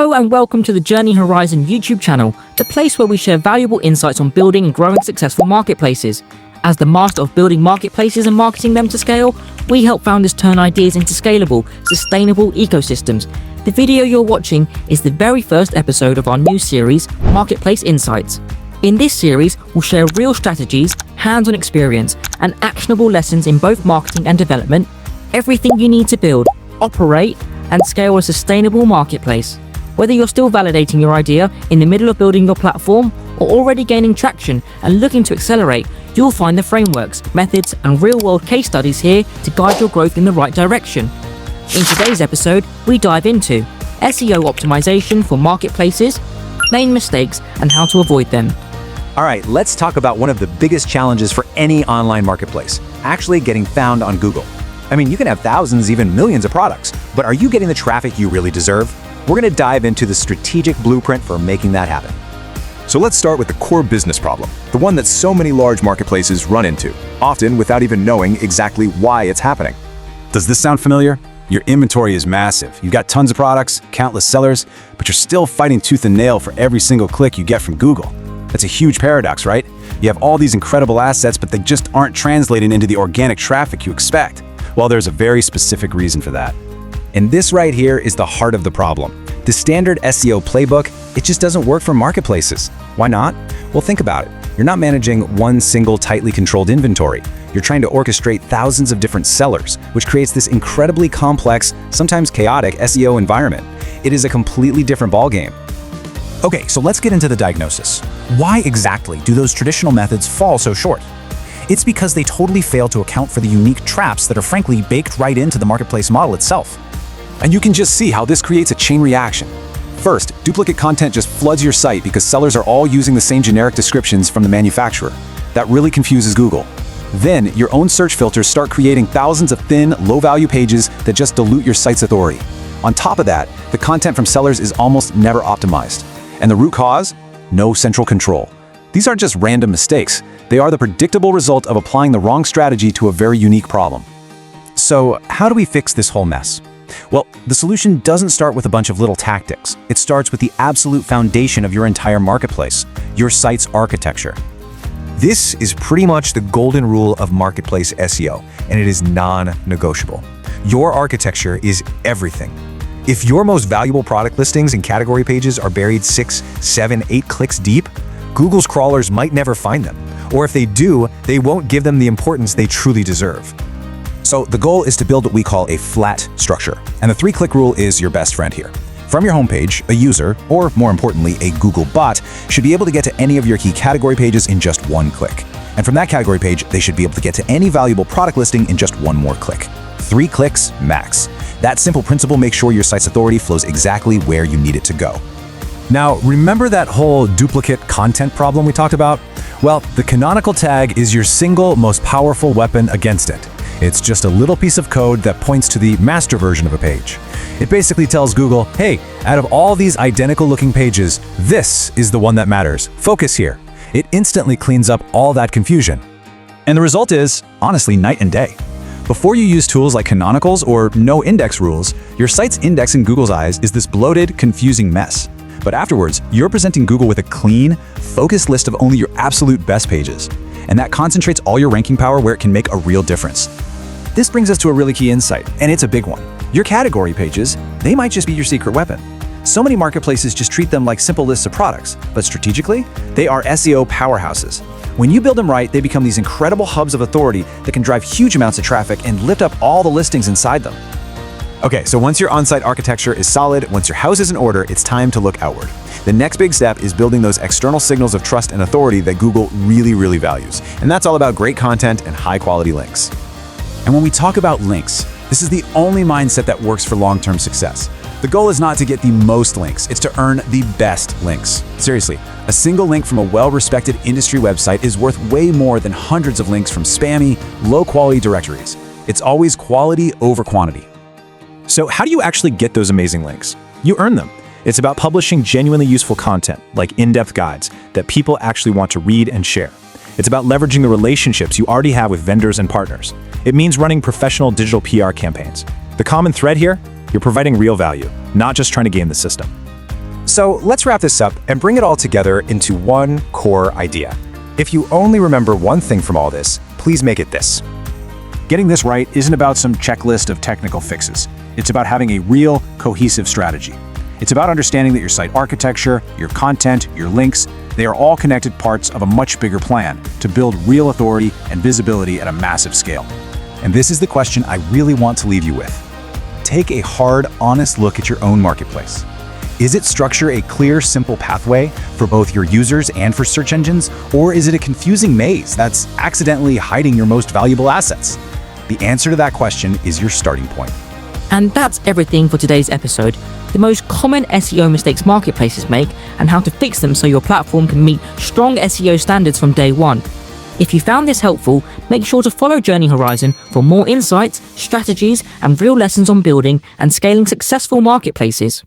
Hello and welcome to the Journeyhorizon YouTube channel, the place where we share valuable insights on building and growing successful marketplaces. As the master of building marketplaces and marketing them to scale, we help founders turn ideas into scalable, sustainable ecosystems. The video you're watching is the very first episode of our new series, Marketplace Insights. In this series, we'll share real strategies, hands-on experience, and actionable lessons in both marketing and development, everything you need to build, operate, and scale a sustainable marketplace. Whether you're still validating your idea in the middle of building your platform or already gaining traction and looking to accelerate, you'll find the frameworks, methods, and real-world case studies here to guide your growth in the right direction. In today's episode, we dive into SEO optimization for marketplaces, main mistakes, and how to avoid them. All right, let's talk about one of the biggest challenges for any online marketplace, actually getting found on Google. I mean, you can have thousands, even millions of products, but are you getting the traffic you really deserve? We're going to dive into the strategic blueprint for making that happen. So let's start with the core business problem, the one that so many large marketplaces run into, often without even knowing exactly why it's happening. Does this sound familiar? Your inventory is massive. You've got tons of products, countless sellers, but you're still fighting tooth and nail for every single click you get from Google. That's a huge paradox, right? You have all these incredible assets, but they just aren't translating into the organic traffic you expect. Well, there's a very specific reason for that. And this right here is the heart of the problem. The standard SEO playbook, it just doesn't work for marketplaces. Why not? Well, think about it. You're not managing one single tightly controlled inventory. You're trying to orchestrate thousands of different sellers, which creates this incredibly complex, sometimes chaotic SEO environment. It is a completely different ballgame. Okay, so let's get into the diagnosis. Why exactly do those traditional methods fall so short? It's because they totally fail to account for the unique traps that are frankly baked right into the marketplace model itself. And you can just see how this creates a chain reaction. First, duplicate content just floods your site because sellers are all using the same generic descriptions from the manufacturer. That really confuses Google. Then, your own search filters start creating thousands of thin, low-value pages that just dilute your site's authority. On top of that, the content from sellers is almost never optimized. And the root cause? No central control. These aren't just random mistakes. They are the predictable result of applying the wrong strategy to a very unique problem. So, how do we fix this whole mess? Well, the solution doesn't start with a bunch of little tactics. It starts with the absolute foundation of your entire marketplace, your site's architecture. This is pretty much the golden rule of marketplace SEO, and it is non-negotiable. Your architecture is everything. If your most valuable product listings and category pages are buried 6, 7, 8 clicks deep, Google's crawlers might never find them. Or if they do, they won't give them the importance they truly deserve. So the goal is to build what we call a flat structure. And the 3-click rule is your best friend here. From your homepage, a user, or more importantly, a Google bot, should be able to get to any of your key category pages in just 1 click. And from that category page, they should be able to get to any valuable product listing in just 1 more click. 3 clicks max. That simple principle makes sure your site's authority flows exactly where you need it to go. Now, remember that whole duplicate content problem we talked about? Well, the canonical tag is your single most powerful weapon against it. It's just a little piece of code that points to the master version of a page. It basically tells Google, hey, out of all these identical looking pages, this is the one that matters. Focus here. It instantly cleans up all that confusion. And the result is, honestly, night and day. Before you use tools like canonicals or no index rules, your site's index in Google's eyes is this bloated, confusing mess. But afterwards, you're presenting Google with a clean, focused list of only your absolute best pages. And that concentrates all your ranking power where it can make a real difference. This brings us to a really key insight, and it's a big one. Your category pages, they might just be your secret weapon. So many marketplaces just treat them like simple lists of products, but strategically, they are SEO powerhouses. When you build them right, they become these incredible hubs of authority that can drive huge amounts of traffic and lift up all the listings inside them. Okay, so once your on-site architecture is solid, once your house is in order, it's time to look outward. The next big step is building those external signals of trust and authority that Google really values. And that's all about great content and high-quality links. And when we talk about links, this is the only mindset that works for long-term success. The goal is not to get the most links, it's to earn the best links. Seriously, a single link from a well-respected industry website is worth way more than hundreds of links from spammy, low-quality directories. It's always quality over quantity. So how do you actually get those amazing links? You earn them. It's about publishing genuinely useful content, like in-depth guides, that people actually want to read and share. It's about leveraging the relationships you already have with vendors and partners. It means running professional digital PR campaigns. The common thread here? You're providing real value, not just trying to game the system. So let's wrap this up and bring it all together into one core idea. If you only remember one thing from all this, please make it this. Getting this right isn't about some checklist of technical fixes. It's about having a real, cohesive strategy. It's about understanding that your site architecture, your content, your links, they are all connected parts of a much bigger plan to build real authority and visibility at a massive scale. And this is the question I really want to leave you with. Take a hard, honest look at your own marketplace. Is it structure a clear, simple pathway for both your users and for search engines, or is it a confusing maze that's accidentally hiding your most valuable assets? The answer to that question is your starting point. And that's everything for today's episode. The most common SEO mistakes marketplaces make and how to fix them so your platform can meet strong SEO standards from day one. If you found this helpful, make sure to follow Journeyhorizon for more insights, strategies, and real lessons on building and scaling successful marketplaces.